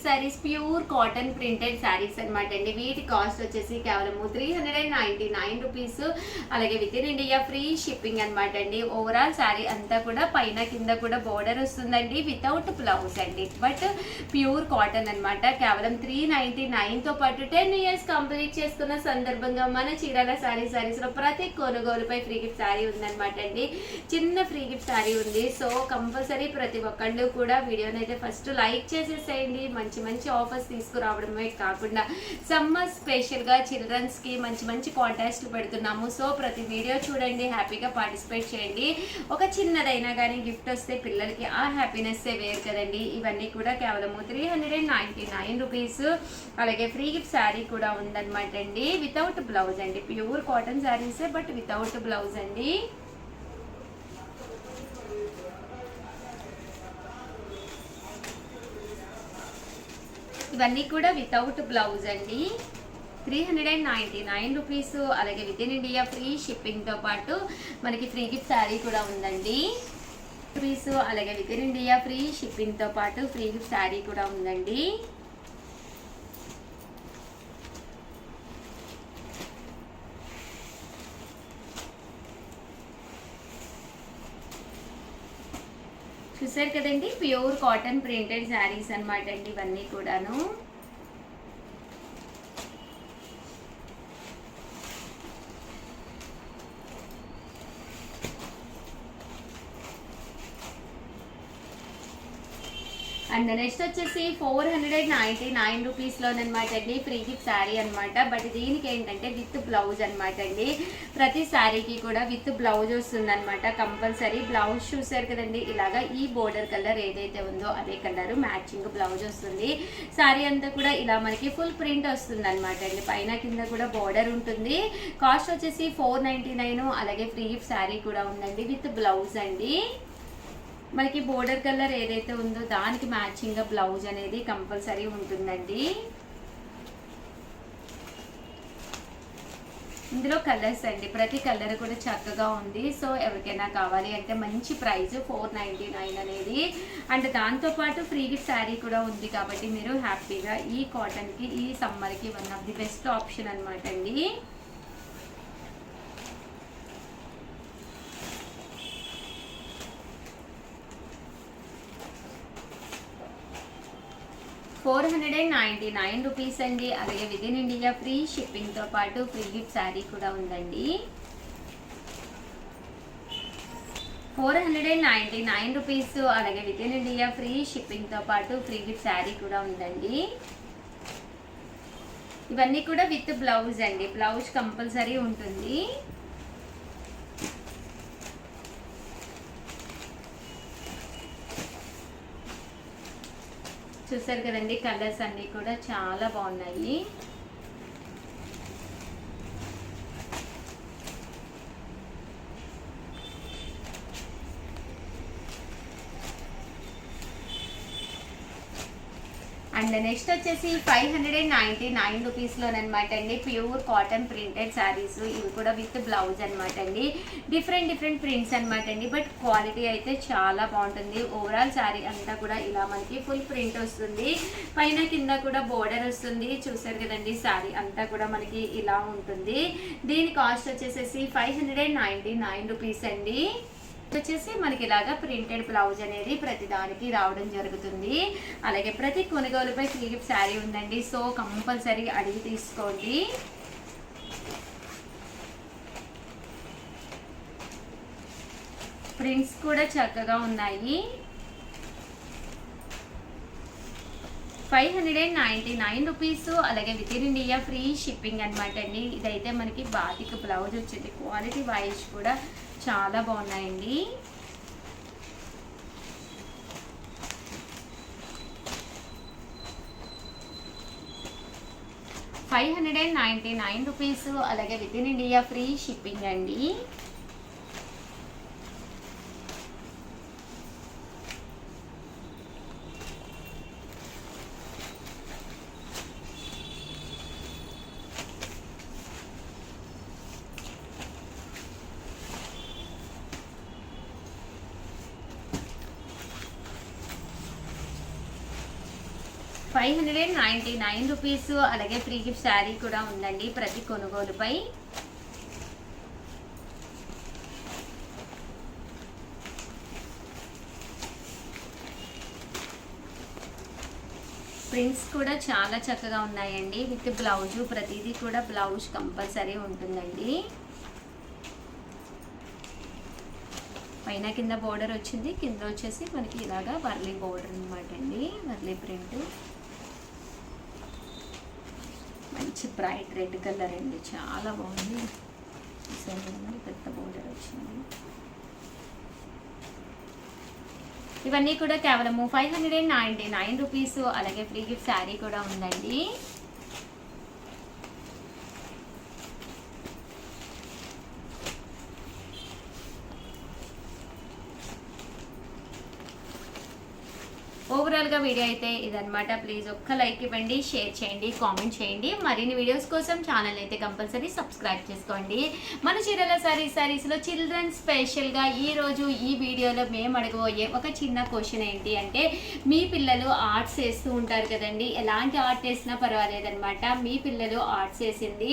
Saris pure cotton printed saris అనమాట అండి. వీటి కాస్ట్ వచ్చేసి కేవలం 399 రూపీస్. అలాగే within India free shipping అనమాట అండి. ఓవరాల్ సారీ అంతా కూడా పైన కింద కూడా బోర్డర్ వస్తుందండి, వితౌట్ బ్లౌజ్ అండి. బట్ ప్యూర్ కాటన్ అనమాట. కేవలం 399 తో పాటు 10 ఇయర్స్ కంప్లీట్ చేసుకున్న సందర్భంగా మన చీరాల సారీస్ లో ప్రతి కొనుగోలుపై ఫ్రీ గిఫ్ట్ సారీ ఉందనమాట అండి. చిన్న ఫ్రీ గిఫ్ట్ సారీ ఉంది. సో కంపల్సరీ ప్రతి ఒక్కళ్ళు కూడా వీడియోని అయితే ఫస్ట్ లైక్ చేసేసేయండి. మంచి మంచి ఆఫర్స్ తీసుకురావడమే కాకుండా సమ్మర్ స్పెషల్గా చిల్డ్రన్స్కి మంచి కాంటాక్ట్లు పెడుతున్నాము. సో ప్రతి వీడియో చూడండి, హ్యాపీగా పార్టిసిపేట్ చేయండి. ఒక చిన్నదైనా కానీ గిఫ్ట్ వస్తే పిల్లలకి ఆ హ్యాపీనెస్ వేరు కదండి. ఇవన్నీ కూడా కేవలం 399 రూపీస్. అలాగే ఫ్రీ గిఫ్ట్ శారీ కూడా ఉందన్నమాట అండి, వితౌట్ బ్లౌజ్ అండి. ప్యూర్ కాటన్ శారీసే బట్ వితౌట్ బ్లౌజ్ అండి. ఇవన్నీ కూడా వితౌట్ బ్లౌజ్ అండి. 399 రూపీస్. అలాగే విత్ ఇన్ ఇండియా ఫ్రీ షిప్పింగ్తో పాటు మనకి ఫ్రీ గిఫ్ట్ శారీ కూడా ఉందండి రూపీస్. అలాగే విత్ ఇన్ ఇండియా ఫ్రీ షిప్పింగ్తో పాటు ఫ్రీ గిఫ్ట్ శారీ కూడా ఉందండి. చూసారు కదండి, ప్యూర్ కాటన్ ప్రింటెడ్ శారీస్ అనమాట అండి ఇవన్నీ కూడాను. అండ్ నెక్స్ట్ వచ్చేసి 499 రూపీస్లోనమాట అండి ఫ్రీ గిఫ్ట్ శారీ అనమాట. బట్ దీనికి ఏంటంటే విత్ బ్లౌజ్ అనమాట అండి. ప్రతి శారీకి కూడా విత్ బ్లౌజ్ వస్తుంది అనమాట కంపల్సరీ. బ్లౌజ్ చూసారు కదండి, ఇలాగా ఈ బోర్డర్ కలర్ ఏదైతే ఉందో అదే కలర్ మ్యాచింగ్ బ్లౌజ్ వస్తుంది. శారీ అంతా కూడా ఇలా మనకి ఫుల్ ప్రింట్ వస్తుంది అనమాట అండి. పైన కింద కూడా బోర్డర్ ఉంటుంది. కాస్ట్ వచ్చేసి 499. అలాగే ఫ్రీ గిఫ్ట్ శారీ కూడా ఉందండి విత్ బ్లౌజ్ అండి. మనకి బోర్డర్ కలర్ ఏదైతే ఉందో దానికి మ్యాచింగ్గా బ్లౌజ్ అనేది కంపల్సరీ ఉంటుందండి. ఇందులో కలర్స్ అండి, ప్రతి కలర్ కూడా చక్కగా ఉంది. సో ఎవరికైనా కావాలి అంటే మంచి ప్రైస్ 499 అనేది. అండ్ దాంతోపాటు ఫ్రీ గిఫ్ట్ శారీ కూడా ఉంది కాబట్టి మీరు హ్యాపీగా ఈ కాటన్కి ఈ సమ్మర్కి one of the best option అనమాట అండి. $499 రూపీస్ అండి. అలాగే విత్ ఇన్ ఇండియా ఫ్రీ షిప్పింగ్తో పాటు ఫ్రీ గిఫ్ట్ శారీ కూడా ఉందండి. 499 రూపీస్. అలాగే విత్ ఇన్ ఇండియా ఫ్రీ షిప్పింగ్తో పాటు ఫ్రీ గిఫ్ట్ శారీ కూడా ఉందండి. ఇవన్నీ కూడా విత్ బ్లౌజ్ అండి. బ్లౌజ్ కంపల్సరీ ఉంటుంది. చూసారు కదండి, కలర్స్ అన్నీ కూడా చాలా బాగున్నాయి. అండ్ నెక్స్ట్ వచ్చేసి 599 రూపీస్లోనమాట అండి ప్యూర్ కాటన్ ప్రింటెడ్ శారీస్. ఇవి కూడా విత్ బ్లౌజ్ అనమాట అండి. డిఫరెంట్ ప్రింట్స్ అనమాట అండి. బట్ క్వాలిటీ అయితే చాలా బాగుంటుంది. ఓవరాల్ శారీ అంతా కూడా ఇలా మనకి ఫుల్ ప్రింట్ వస్తుంది. పైన కింద కూడా బోర్డర్ వస్తుంది. చూసారు కదండి, శారీ అంతా కూడా మనకి ఇలా ఉంటుంది. దీని కాస్ట్ వచ్చేసేసి 599 రూపీస్ అండి. వచ్చేసి మనకి ఇలాగా ప్రింటెడ్ బ్లౌజ్ అనేది ప్రతి దానికి రావడం జరుగుతుంది. అలాగే ప్రతి కొనుగోలుపై ఫ్రీ గిఫ్ట్ శారీ ఉందండి. సో కంపల్సరీ అడిగి తీసుకోండి. ప్రింట్స్ కూడా చక్కగా ఉన్నాయి. 599 రూపీస్. అలాగే within India free shipping అనమాట అండి. ఇదైతే మనకి బాతిక్ బ్లౌజ్ వచ్చింది. క్వాలిటీ వైజ్ కూడా చాలా బాగున్నాయండి. ₹599. అలాగే within India free shipping అండి. 599 రూపీస్. అలాగే ఫ్రీ గిఫ్ట్ శారీ కూడా ఉందండి ప్రతి కొనుగోలుపై. ప్రింట్స్ కూడా చాలా చక్కగా ఉన్నాయండి విత్ బ్లౌజు. ప్రతిదీ కూడా బ్లౌజ్ కంపల్సరీ ఉంటుందండి. పైన కింద బోర్డర్ వచ్చింది, కింద వచ్చేసి మనకి ఇలాగా వర్లీ బోర్డర్ అనమాట అండి, వర్లీ ప్రింట్. మంచి బ్రైట్ రెడ్ కలర్ అండి, చాలా బాగుంది. పెద్ద బోర్డర్ వచ్చింది. ఇవన్నీ కూడా కేవలము 599 రూపీస్. అలాగే ఫ్రీ గిఫ్ట్ శారీ కూడా ఉందండి. ఓవరాల్గా వీడియో అయితే ఇదనమాట. ప్లీజ్ ఒక్క లైక్ ఇవ్వండి, షేర్ చేయండి, కామెంట్ చేయండి. మరిన్ని వీడియోస్ కోసం ఛానల్ అయితే కంపల్సరీ సబ్స్క్రైబ్ చేసుకోండి. మన చీరల సారీస్లో చిల్డ్రన్ స్పెషల్గా ఈరోజు ఈ వీడియోలో మేము అడగబోయే ఒక చిన్న క్వశ్చన్ ఏంటి అంటే, మీ పిల్లలు ఆర్ట్స్ వేస్తూ ఉంటారు కదండి, ఎలాంటి ఆర్ట్ వేసినా పర్వాలేదనమాట. మీ పిల్లలు ఆర్ట్స్ వేసింది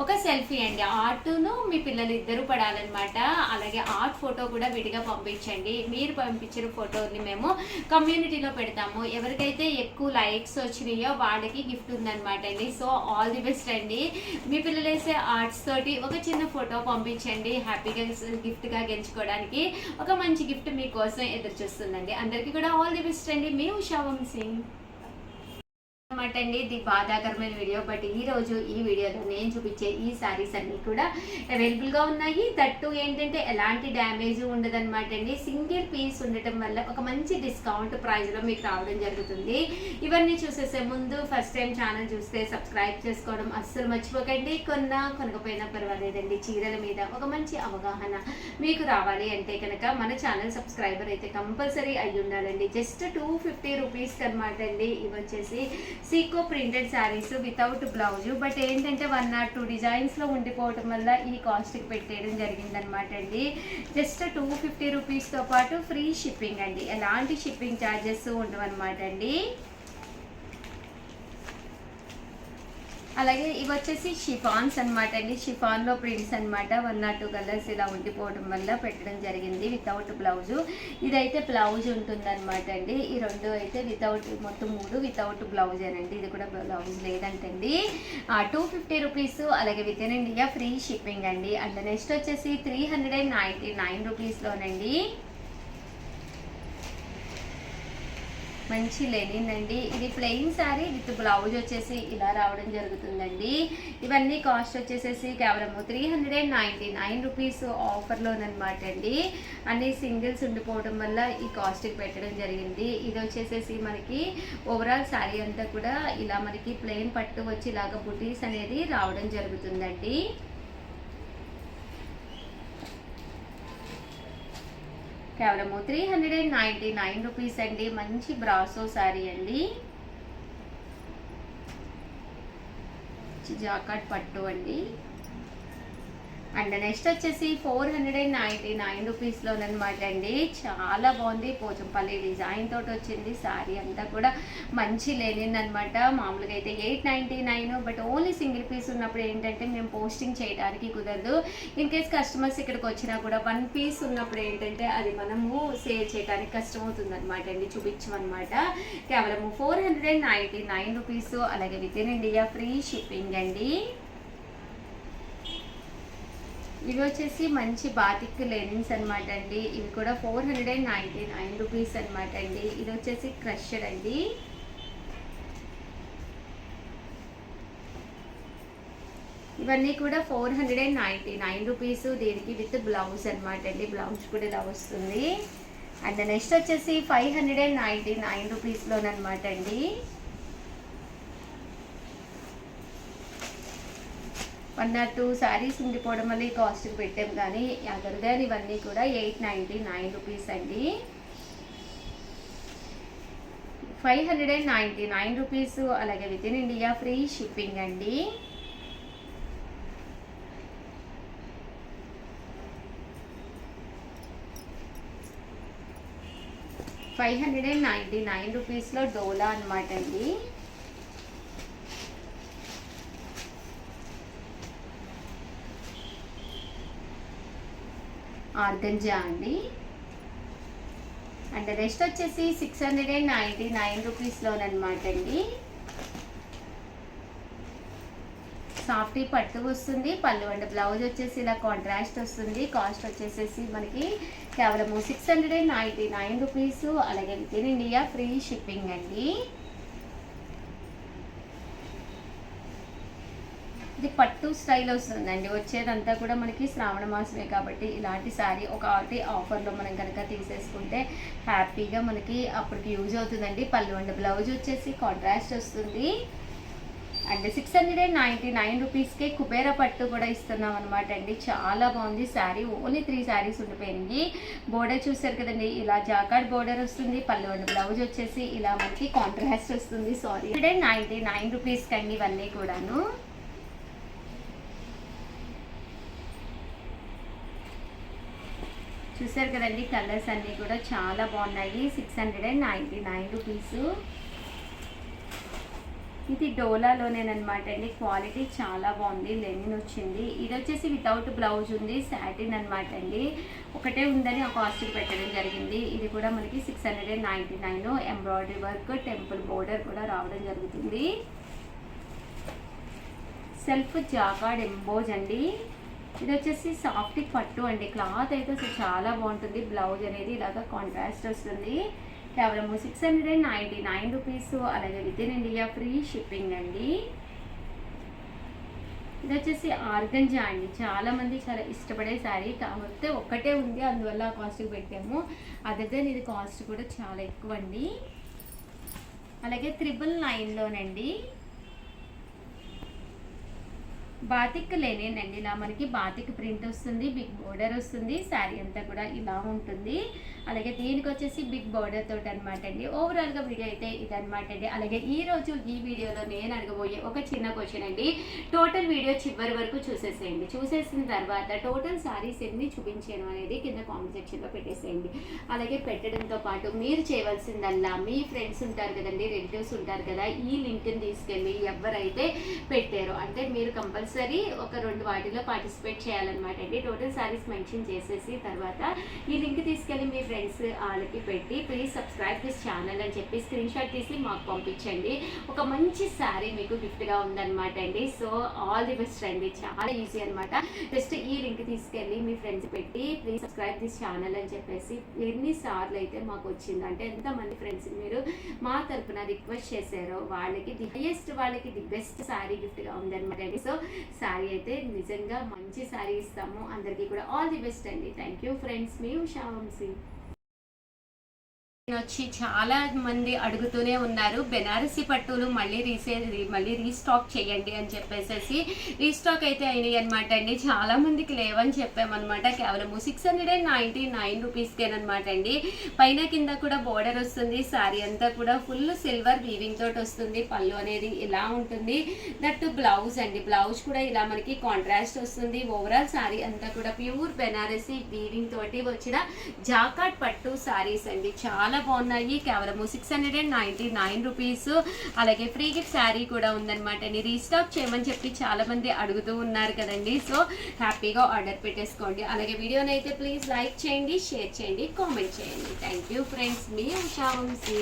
ఒక సెల్ఫీ అండి, ఆర్ట్ను మీ పిల్లలు ఇద్దరు పడాలన్నమాట. అలాగే ఆర్ట్ ఫోటో కూడా విడిగా పంపించండి. మీరు పంపించిన ఫోటోని మేము కమ్యూనిటీలో పెడతాము. ఎవరికైతే ఎక్కువ లైక్స్ వచ్చినాయో వాళ్ళకి గిఫ్ట్ ఉందన్నమాట అండి. సో ఆల్ ది బెస్ట్ అండి. మీ పిల్లలు వేసే ఆర్ట్స్ తోటి ఒక చిన్న ఫోటో పంపించండి. హ్యాపీగా గిఫ్ట్గా గెలుచుకోవడానికి ఒక మంచి గిఫ్ట్ మీకోసం ఎదురు చూస్తుందండి. అందరికీ కూడా ఆల్ ది బెస్ట్ అండి. మీ ఉషా వంశీ అనమాట అండి. ఇది బాధాకరమైన వీడియో, బట్ ఈరోజు ఈ వీడియోలో నేను చూపించే ఈ శారీస్ అన్నీ కూడా అవైలబుల్గా ఉన్నాయి. దట్టు ఏంటంటే ఎలాంటి డ్యామేజ్ ఉండదన్నమాట అండి. సింగిల్ పీస్ ఉండటం వల్ల ఒక మంచి డిస్కౌంట్ ప్రైస్లో మీకు రావడం జరుగుతుంది. ఇవన్నీ చూసేసే ముందు ఫస్ట్ టైం ఛానల్ చూస్తే సబ్స్క్రైబ్ చేసుకోవడం అస్సలు మర్చిపోకండి. కొనకపోయినా పర్వాలేదండి, చీరల మీద ఒక మంచి అవగాహన మీకు రావాలి అంటే కనుక మన ఛానల్ సబ్స్క్రైబర్ అయితే కంపల్సరీ అయ్యి ఉండాలండి. జస్ట్ 250 రూపీస్కి అనమాట అండి. ఇవి వచ్చేసి సీకో printed saris without blouse, but ఏంటంటే 1 or 2 డిజైన్స్లో ఉండిపోవటం వల్ల ఈ కాస్ట్కి పెట్టేయడం జరిగిందనమాట అండి. జస్ట్ 250 రూపీస్తో పాటు ఫ్రీ షిప్పింగ్ అండి, ఎలాంటి షిప్పింగ్ ఛార్జెస్ ఉండవన్నమాట అండి. అలాగే ఇవి వచ్చేసి షిఫాన్స్ అనమాట అండి. షిఫాన్లో ప్రింట్స్ అనమాట. 1 or 2 కలర్స్ ఇలా ఉండిపోవడం వల్ల పెట్టడం జరిగింది వితౌట్ బ్లౌజు. ఇదైతే బ్లౌజ్ ఉంటుందన్నమాట అండి. ఈ రెండు అయితే వితౌట్, మొత్తం 3 వితౌట్ బ్లౌజేనండి. ఇది కూడా బ్లౌజ్ లేదంటండి. 250 రూపీస్. అలాగే within India free shipping అండి. అండ్ నెక్స్ట్ వచ్చేసి 399 రూపీస్లోనండి. మంచి లెనిన్ అండి. ఇది ప్లెయిన్ శారీ విత్ బ్లౌజ్ వచ్చేసి ఇలా రావడం జరుగుతుందండి. ఇవన్నీ కాస్ట్ వచ్చేసేసి కేవలము 399 రూపీస్ ఆఫర్లోనమాట అండి. అన్ని సింగిల్స్ ఉండిపోవడం వల్ల ఈ కాస్ట్కి పెట్టడం జరిగింది. ఇది వచ్చేసేసి మనకి ఓవరాల్ శారీ అంతా కూడా ఇలా మనకి ప్లెయిన్ పట్టు వచ్చి ఇలాగ బుటీస్ అనేది రావడం జరుగుతుందండి. కేవలము 399 రూపీస్ అండి. మంచి బ్రాసో శారీ అండి, జాకాట్ పట్టు అండి. అండ్ నెక్స్ట్ వచ్చేసి 499 రూపీస్లోనమాట అండి. చాలా బాగుంది, పోచంపల్లి డిజైన్ తోటి వచ్చింది. శారీ అంతా కూడా మంచి లెనిన్ అనమాట. మామూలుగా అయితే 899, బట్ ఓన్లీ సింగిల్ పీస్ ఉన్నప్పుడు ఏంటంటే మేము పోస్టింగ్ చేయడానికి కుదరదు. ఇన్ కేస్ కస్టమర్స్ ఇక్కడికి వచ్చినా కూడా 1 పీస్ ఉన్నప్పుడు ఏంటంటే అది మనము సేల్ చేయడానికి కష్టమవుతుంది అనమాట అండి, చూపించమన్నమాట. కేవలము 499 రూపీస్. అలాగే within India free shipping అండి. ఇవి వచ్చేసి మంచి బాతిక్ లెనిన్స్ అనమాట అండి. ఇవి కూడా 499 రూపీస్ అనమాట అండి. ఇది వచ్చేసి క్రష్డ్ అండి. ఇవన్నీ కూడా 499 రూపీస్. దీనికి విత్ బ్లౌజ్ అనమాట అండి. బ్లౌజ్ కూడా ఇలా వస్తుంది. అండ్ నెక్స్ట్ వచ్చేసి 599 రూపీస్లోనమాట అండి. 1 or 2 శారీస్ ఉండిపోవడం వల్ల ఈ కాస్ట్కి పెట్టాం, కానీ అదర్ దాన్ ఇవన్నీ కూడా 899 రూపీస్ అండి. 599 రూపీస్. అలాగే within India free shipping అండి. $599 రూపీస్లో డోలా అనమాట అండి. ఆర్గంజా అండి. అండ్ నెక్స్ట్ వచ్చేసి 699 రూపీస్లోనమాట అండి. సాఫ్టీ పట్టు వస్తుంది, పళ్ళు అండ్ బ్లౌజ్ వచ్చేసి ఇలా కాంట్రాస్ట్ వస్తుంది. కాస్ట్ వచ్చేసేసి మనకి కేవలం 699 రూపీస్. అలాగే within India free shipping అండి. ఇది పట్టు స్టైల్ వస్తుందండి. వచ్చేదంతా కూడా మనకి శ్రావణ మాసమే కాబట్టి ఇలాంటి శారీ ఒకటి ఆఫర్లో మనం కనుక తీసేసుకుంటే హ్యాపీగా మనకి అప్పటికి యూజ్ అవుతుందండి. పళ్ళు అండ్ బ్లౌజ్ వచ్చేసి కాంట్రాస్ట్ వస్తుంది. అండ్ 699 రూపీస్కే కుబేర పట్టు కూడా ఇస్తున్నాం అనమాట అండి. చాలా బాగుంది శారీ. ఓన్లీ 3 శారీస్ ఉండిపోయింది. బోర్డర్ చూసారు కదండి, ఇలా జాకార్డ్ బోర్డర్ వస్తుంది. పళ్ళు అండ్ బ్లౌజ్ వచ్చేసి ఇలా మనకి కాంట్రాస్ట్ వస్తుంది. 699 రూపీస్కి అండి ఇవన్నీ కూడాను. చూసారు కదండి, కలర్స్ అన్నీ కూడా చాలా బాగున్నాయి. 699 రూపీస్. ఇది డోలాలోనేనమాట అండి. క్వాలిటీ చాలా బాగుంది, లెనిన్ వచ్చింది. ఇది వచ్చేసి వితౌట్ బ్లౌజ్ ఉంది, సాటిన్ అనమాట అండి. ఒకటే ఉందని ఆ కాస్ట్కి పెట్టడం జరిగింది. ఇది కూడా మనకి 699. ఎంబ్రాయిడరీ వర్క్, టెంపుల్ బోర్డర్ కూడా రావడం జరుగుతుంది. సెల్ఫ్ జాకార్డ్ ఎంబోజ్ అండి. ఇది వచ్చేసి సాఫ్ట్ పట్టు అండి. క్లాత్ అయితే అసలు చాలా బాగుంటుంది. బ్లౌజ్ అనేది ఇలాగా కాంట్రాస్ట్ వస్తుంది. కేవలం 699 రూపీస్. అలాగే within India free shipping అండి. ఇది వచ్చేసి ఆర్గంజా అండి. చాలా మంది చాలా ఇష్టపడే శారీ, కాకపోతే ఒక్కటే ఉంది అందువల్ల కాస్ట్కి పెట్టాము. అదైతే ఇది కాస్ట్ కూడా చాలా ఎక్కువ అండి. అలాగే 999లోనండి. బాతిక్ లెనిన్ అండి. ఇలా మనకి బాతిక్ ప్రింట్ వస్తుంది, బిగ్ బోర్డర్ వస్తుంది. శారీ అంతా కూడా ఇలా ఉంటుంది. అలాగే దీనికి వచ్చేసి బిగ్ బోర్డర్ తోటి అనమాట అండి. ఓవరాల్గా వీడియో అయితే ఇదనమాట అండి. అలాగే ఈరోజు ఈ వీడియోలో నేను అడగబోయే ఒక చిన్న క్వశ్చన్ అండి. టోటల్ వీడియో చివరి వరకు చూసేసేయండి. చూసేసిన తర్వాత టోటల్ శారీస్ ఎన్ని చూపించాను అనేది కింద కామెంట్ సెక్షన్లో పెట్టేసేయండి. అలాగే పెట్టడంతో పాటు మీరు చేయవలసిందల్లా మీ ఫ్రెండ్స్ ఉంటారు కదండి, రిలేటివ్స్ ఉంటారు కదా, ఈ లింక్ని తీసుకెళ్ళి ఎవరైతే పెట్టారో అంటే మీరు కంపల్సరీ ఒక 2 వాటిలో పార్టిసిపేట్ చేయాలన్నమాట అండి. టోటల్ శారీస్ మెన్షన్ చేసేసి తర్వాత ఈ లింక్ తీసుకెళ్ళి మీ ఫ్రెండ్స్ వాళ్ళకి పెట్టి ప్లీజ్ సబ్స్క్రైబ్ దిస్ ఛానల్ అని చెప్పి స్క్రీన్ షాట్ తీసి మాకు పంపించండి. ఒక మంచి శారీ మీకు గిఫ్ట్గా ఉందన్నమాట అండి. సో ఆల్ ది బెస్ట్ అండి. చాలా ఈజీ అనమాట. జస్ట్ ఈ లింక్ తీసుకెళ్ళి మీ ఫ్రెండ్స్ పెట్టి ప్లీజ్ సబ్స్క్రైబ్ దిస్ ఛానల్ అని చెప్పేసి ఎన్నిసార్లు అయితే మాకు వచ్చిందంటే ఎంతమంది ఫ్రెండ్స్ మీరు మా తరఫున రిక్వెస్ట్ చేశారో వాళ్ళకి ది హైయెస్ట్, వాళ్ళకి ది బెస్ట్ శారీ గిఫ్ట్గా ఉందన్నమాట అండి. సో శారీ అయితే నిజంగా మంచి శారీ ఇస్తాము. అందరికీ కూడా ఆల్ ది బెస్ట్ అండి. Thank you friends. మీ ఉషా వంశీ. వచ్చి చాలా మంది అడుగుతూనే ఉన్నారు బెనారసి పట్టులు మళ్ళీ రీస్టాక్ చేయండి అని చెప్పేసి. రీస్టాక్ అయితే అయినాయి అనమాట అండి. చాలా మందికి లేవని చెప్పామన్నమాట. కేవలం 699 రూపీస్కేనమాట అండి. పైన కింద కూడా బోర్డర్ వస్తుంది. శారీ అంతా కూడా ఫుల్ సిల్వర్ వీవింగ్ తోటి వస్తుంది. పళ్ళు అనేది ఇలా ఉంటుంది. దట్టు బ్లౌజ్ అండి. బ్లౌజ్ కూడా ఇలా మనకి కాంట్రాస్ట్ వస్తుంది. ఓవరాల్ శారీ అంతా కూడా ప్యూర్ బెనారసి వీవింగ్ తోటి వచ్చిన జాకార్డ్ పట్టు శారీస్ అండి. చాలా బాగున్నాయి. కేవలం 699 రూపీస్. అలాగే ఫ్రీ గిఫ్ట్ శారీ కూడా ఉందన్నమాట. రీస్టాక్ చేయమని చెప్పి చాలా మంది అడుగుతూ ఉన్నారు కదండి. సో హ్యాపీగా ఆర్డర్ పెట్టేసుకోండి. అలాగే వీడియోని అయితే ప్లీజ్ లైక్ చేయండి, షేర్ చేయండి, కామెంట్ చేయండి. Thank you friends. మీ ఉషా వంశీ.